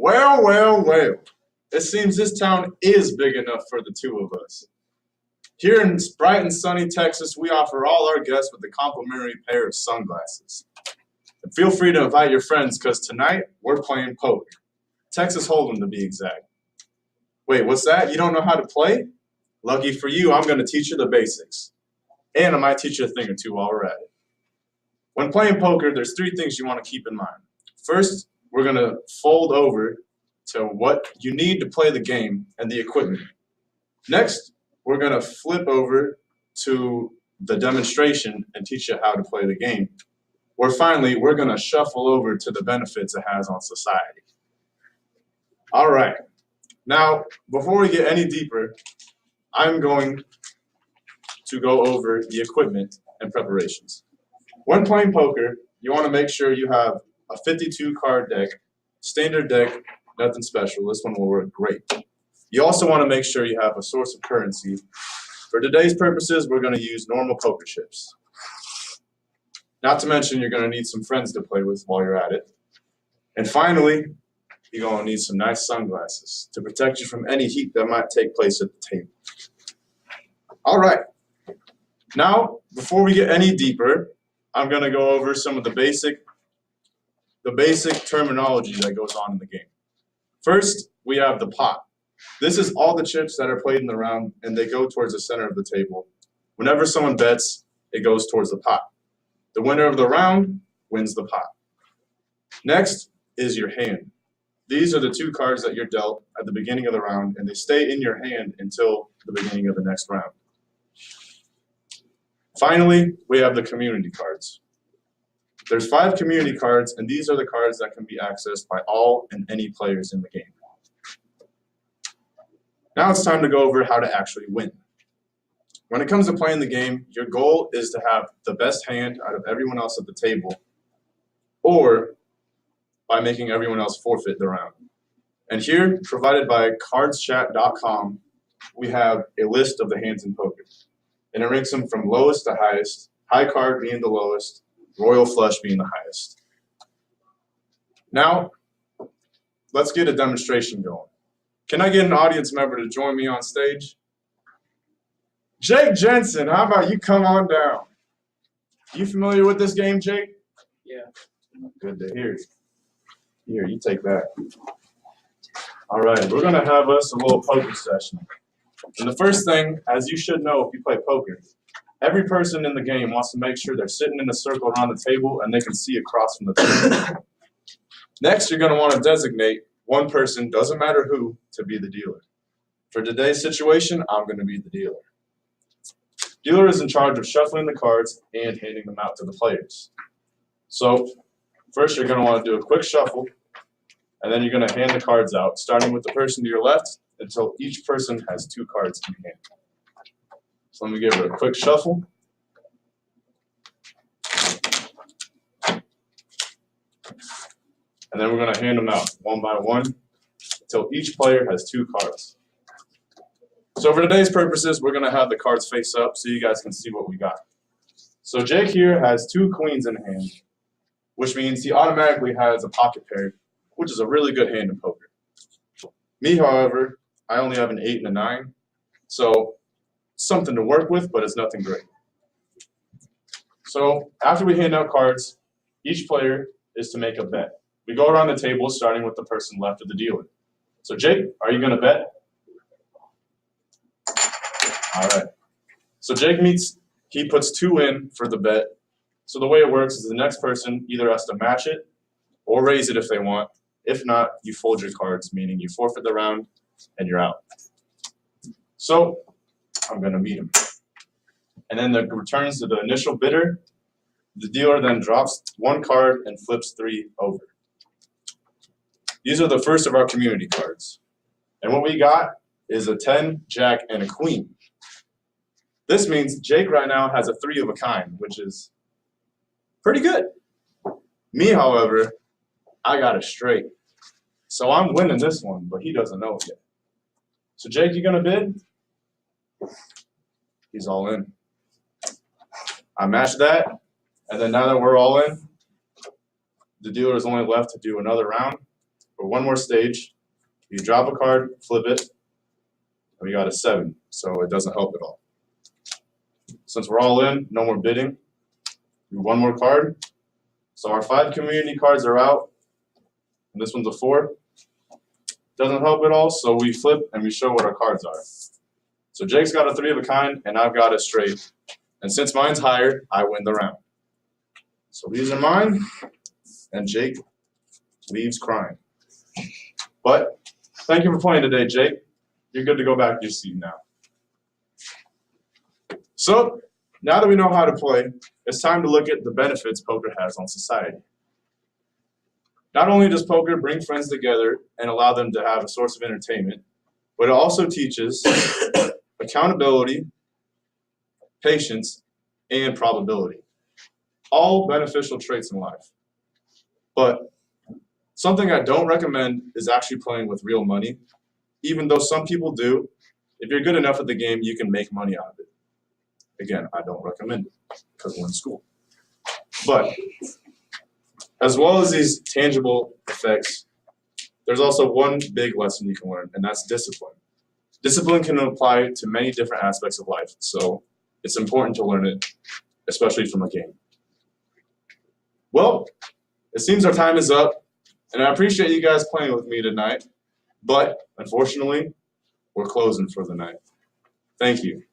Well, well, well. It seems this town is big enough for the two of us. Here in bright and sunny Texas, we offer all our guests with a complimentary pair of sunglasses. And feel free to invite your friends because tonight we're playing poker. Texas Hold'em to be exact. Wait, what's that? You don't know how to play? Lucky for you, I'm going to teach you the basics. And I might teach you a thing or two while we're at it. When playing poker, there's three things you want to keep in mind. First, we're going to fold over to what you need to play the game and the equipment. Next, we're going to flip over to the demonstration and teach you how to play the game. Where finally, we're going to shuffle over to the benefits it has on society. All right. Now, before we get any deeper, I'm going to go over the equipment and preparations. When playing poker, you want to make sure you have a 52 card deck, standard deck, nothing special. This one will work great. You also want to make sure you have a source of currency. For today's purposes, we're going to use normal poker chips. Not to mention, you're going to need some friends to play with while you're at it. And finally, you're going to need some nice sunglasses to protect you from any heat that might take place at the table. All right. Now, before we get any deeper, I'm going to go over some of the basic terminology that goes on in the game. First, we have the pot. This is all the chips that are played in the round, and they go towards the center of the table. Whenever someone bets, it goes towards the pot. The winner of the round wins the pot. Next is your hand. These are the two cards that you're dealt at the beginning of the round, and they stay in your hand until the beginning of the next round. Finally, we have the community cards. There's 5 community cards, and these are the cards that can be accessed by all and any players in the game. Now it's time to go over how to actually win. When it comes to playing the game, your goal is to have the best hand out of everyone else at the table, or by making everyone else forfeit the round. And here, provided by cardschat.com, we have a list of the hands in poker. And it ranks them from lowest to highest, high card being the lowest, royal flush being the highest. Now, let's get a demonstration going. Can I get an audience member to join me on stage? Jake Jensen, how about you come on down? You familiar with this game, Jake? Yeah. Good to hear. Here, you take that. All right, we're going to have us a little poker session. And the first thing, as you should know if you play poker, every person in the game wants to make sure they're sitting in a circle around the table and they can see across from the table. Next, you're going to want to designate one person, doesn't matter who, to be the dealer. For today's situation, I'm going to be the dealer. Dealer is in charge of shuffling the cards and handing them out to the players. So, first you're going to want to do a quick shuffle, and then you're going to hand the cards out, starting with the person to your left until each person has 2 cards in hand. So let me give it a quick shuffle. And then we're going to hand them out one by one until each player has 2 cards. So for today's purposes, we're going to have the cards face up so you guys can see what we got. So Jake here has 2 queens in hand, which means he automatically has a pocket pair, which is a really good hand in poker. Me, however, I only have an 8 and a 9, so something to work with, but it's nothing great. So after we hand out cards, each player is to make a bet. We go around the table, starting with the person left of the dealer. So Jake, are you going to bet? All right. So Jake he puts 2 in for the bet. So the way it works is the next person either has to match it or raise it if they want. If not, you fold your cards, meaning you forfeit the round and you're out. So I'm going to meet him. And then the returns to the initial bidder. The dealer then drops 1 card and flips 3 over. These are the first of our community cards. And what we got is a 10, jack, and a queen. This means Jake right now has a 3 of a kind, which is pretty good. Me, however, I got a straight. So I'm winning this one, but he doesn't know it yet. So Jake, you gonna bid? He's all in. I matched that, and then now that we're all in, the dealer is only left to do another round, for one more stage. You drop a card, flip it, and we got a 7, so it doesn't help at all. Since we're all in, no more bidding. Do one more card. So our 5 community cards are out, and this one's a 4. Doesn't help at all, so we flip and we show what our cards are. So Jake's got a 3 of a kind, and I've got a straight. And since mine's higher, I win the round. So these are mine, and Jake leaves crying. But thank you for playing today, Jake. You're good to go back to your seat now. So now that we know how to play, it's time to look at the benefits poker has on society. Not only does poker bring friends together and allow them to have a source of entertainment, but it also teaches accountability, patience, and probability. All beneficial traits in life. But something I don't recommend is actually playing with real money. Even though some people do, if you're good enough at the game, you can make money out of it. Again, I don't recommend it because we're in school. But as well as these tangible effects, there's also one big lesson you can learn, and that's discipline. Discipline can apply to many different aspects of life, so it's important to learn it, especially from a game. Well, it seems our time is up, and I appreciate you guys playing with me tonight, but unfortunately, we're closing for the night. Thank you.